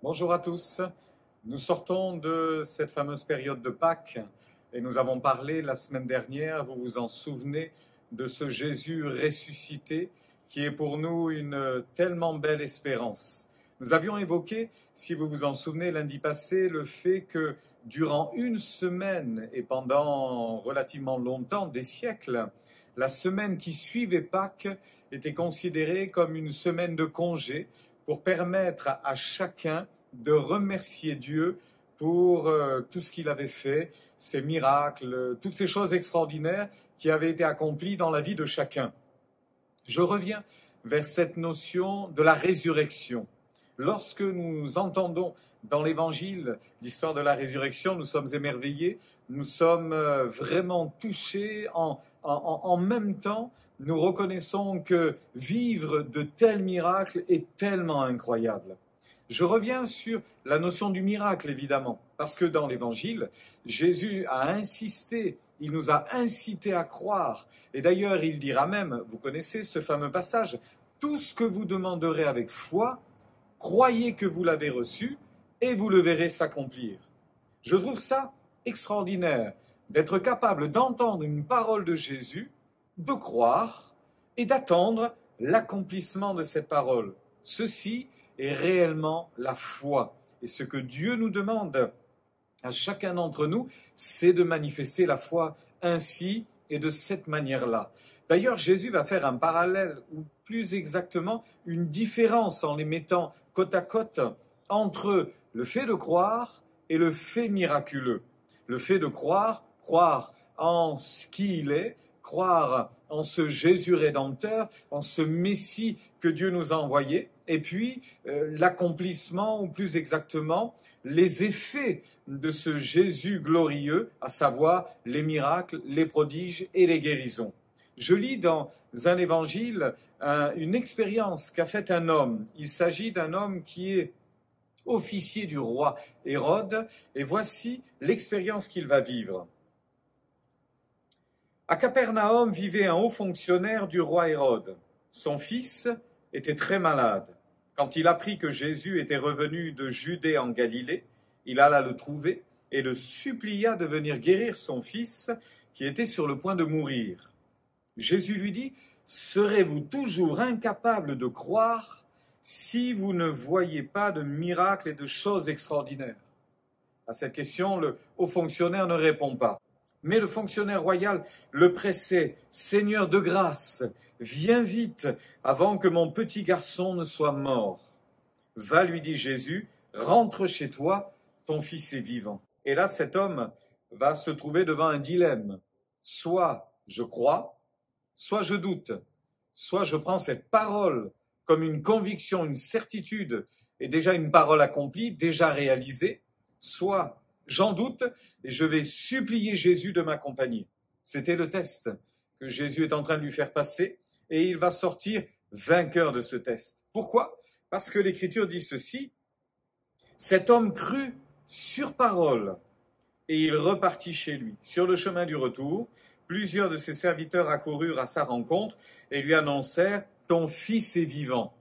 Bonjour à tous. Nous sortons de cette fameuse période de Pâques et nous avons parlé la semaine dernière, vous vous en souvenez, de ce Jésus ressuscité qui est pour nous une tellement belle espérance. Nous avions évoqué, si vous vous en souvenez lundi passé, le fait que durant une semaine et pendant relativement longtemps, des siècles, la semaine qui suivait Pâques était considérée comme une semaine de congé pour permettre à chacun de remercier Dieu pour tout ce qu'il avait fait, ses miracles, toutes ces choses extraordinaires qui avaient été accomplies dans la vie de chacun. Je reviens vers cette notion de la résurrection. Lorsque nous entendons dans l'Évangile l'histoire de la résurrection, nous sommes émerveillés, nous sommes vraiment touchés. En même temps, nous reconnaissons que vivre de tels miracles est tellement incroyable. Je reviens sur la notion du miracle, évidemment, parce que dans l'Évangile, Jésus a insisté, il nous a incités à croire. Et d'ailleurs, il dira même, vous connaissez ce fameux passage, « Tout ce que vous demanderez avec foi, croyez que vous l'avez reçu et vous le verrez s'accomplir. » Je trouve ça extraordinaire d'être capable d'entendre une parole de Jésus, de croire et d'attendre l'accomplissement de cette parole. Ceci est réellement la foi. Et ce que Dieu nous demande à chacun d'entre nous, c'est de manifester la foi ainsi et de cette manière-là. D'ailleurs, Jésus va faire un parallèle, ou plus exactement une différence en les mettant côte à côte entre le fait de croire et le fait miraculeux. Le fait de croire, croire en ce qu'il est, croire en ce Jésus rédempteur, en ce Messie que Dieu nous a envoyé, et puis l'accomplissement, ou plus exactement, les effets de ce Jésus glorieux, à savoir les miracles, les prodiges et les guérisons. Je lis dans un évangile une expérience qu'a faite un homme. Il s'agit d'un homme qui est officier du roi Hérode, et voici l'expérience qu'il va vivre. À Capernaum vivait un haut fonctionnaire du roi Hérode. Son fils était très malade. Quand il apprit que Jésus était revenu de Judée en Galilée, il alla le trouver et le supplia de venir guérir son fils qui était sur le point de mourir. Jésus lui dit, « Serez-vous toujours incapable de croire si vous ne voyez pas de miracles et de choses extraordinaires ?» À cette question, le haut fonctionnaire ne répond pas. Mais le fonctionnaire royal le pressait, « Seigneur de grâce, viens vite avant que mon petit garçon ne soit mort. » « Va, lui dit Jésus, rentre chez toi, ton fils est vivant. » Et là, cet homme va se trouver devant un dilemme. Soit je crois, soit je doute. Soit je prends cette parole comme une conviction, une certitude, et déjà une parole accomplie, déjà réalisée. Soit j'en doute et je vais supplier Jésus de m'accompagner. C'était le test que Jésus est en train de lui faire passer et il va sortir vainqueur de ce test. Pourquoi ? Parce que l'Écriture dit ceci, « Cet homme crut sur parole et il repartit chez lui. Sur le chemin du retour, plusieurs de ses serviteurs accoururent à sa rencontre et lui annoncèrent « Ton fils est vivant ».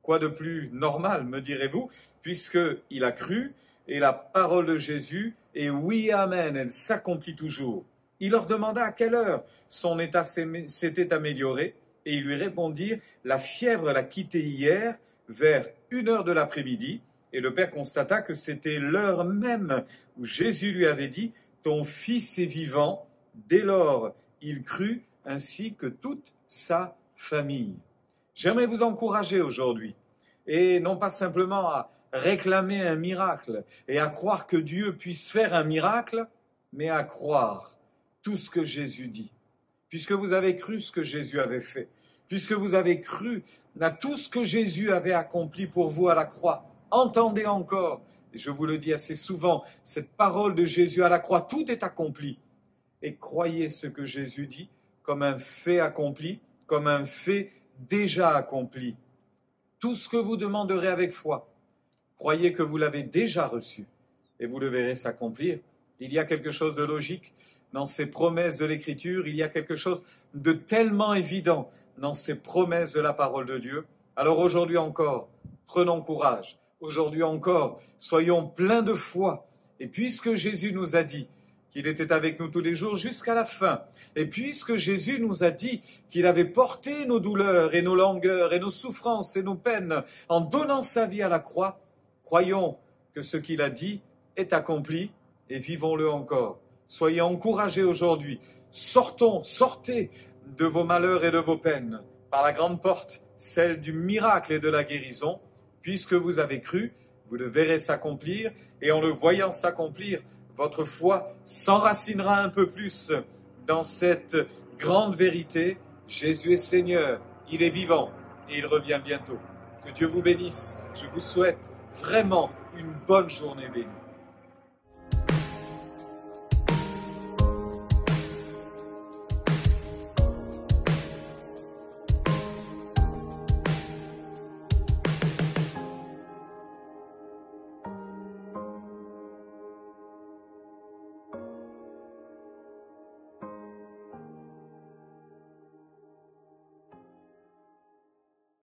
Quoi de plus normal, me direz-vous, puisqu'il a cru et la parole de Jésus est oui, amen, elle s'accomplit toujours. Il leur demanda à quelle heure son état s'était amélioré et ils lui répondirent « La fièvre l'a quitté hier vers 1h de l'après-midi » et le père constata que c'était l'heure même où Jésus lui avait dit « Ton fils est vivant ». Dès lors, il crut ainsi que toute sa famille. J'aimerais vous encourager aujourd'hui et non pas simplement à réclamer un miracle et à croire que Dieu puisse faire un miracle, mais à croire tout ce que Jésus dit. Puisque vous avez cru ce que Jésus avait fait, puisque vous avez cru à tout ce que Jésus avait accompli pour vous à la croix, entendez encore, et je vous le dis assez souvent, cette parole de Jésus à la croix, tout est accompli. Et croyez ce que Jésus dit comme un fait accompli, comme un fait déjà accompli. Tout ce que vous demanderez avec foi, croyez que vous l'avez déjà reçu et vous le verrez s'accomplir. Il y a quelque chose de logique dans ces promesses de l'Écriture, il y a quelque chose de tellement évident dans ces promesses de la parole de Dieu. Alors aujourd'hui encore, prenons courage, Aujourd'hui encore, soyons pleins de foi. Et puisque Jésus nous a dit qu'il était avec nous tous les jours jusqu'à la fin, et puisque Jésus nous a dit qu'il avait porté nos douleurs et nos langueurs et nos souffrances et nos peines en donnant sa vie à la croix, croyons que ce qu'il a dit est accompli et vivons-le encore. Soyez encouragés aujourd'hui. Sortez de vos malheurs et de vos peines par la grande porte, celle du miracle et de la guérison. Puisque vous avez cru, vous le verrez s'accomplir, et en le voyant s'accomplir, votre foi s'enracinera un peu plus dans cette grande vérité. Jésus est Seigneur, il est vivant et il revient bientôt. Que Dieu vous bénisse. Je vous souhaite vraiment une bonne journée bénie.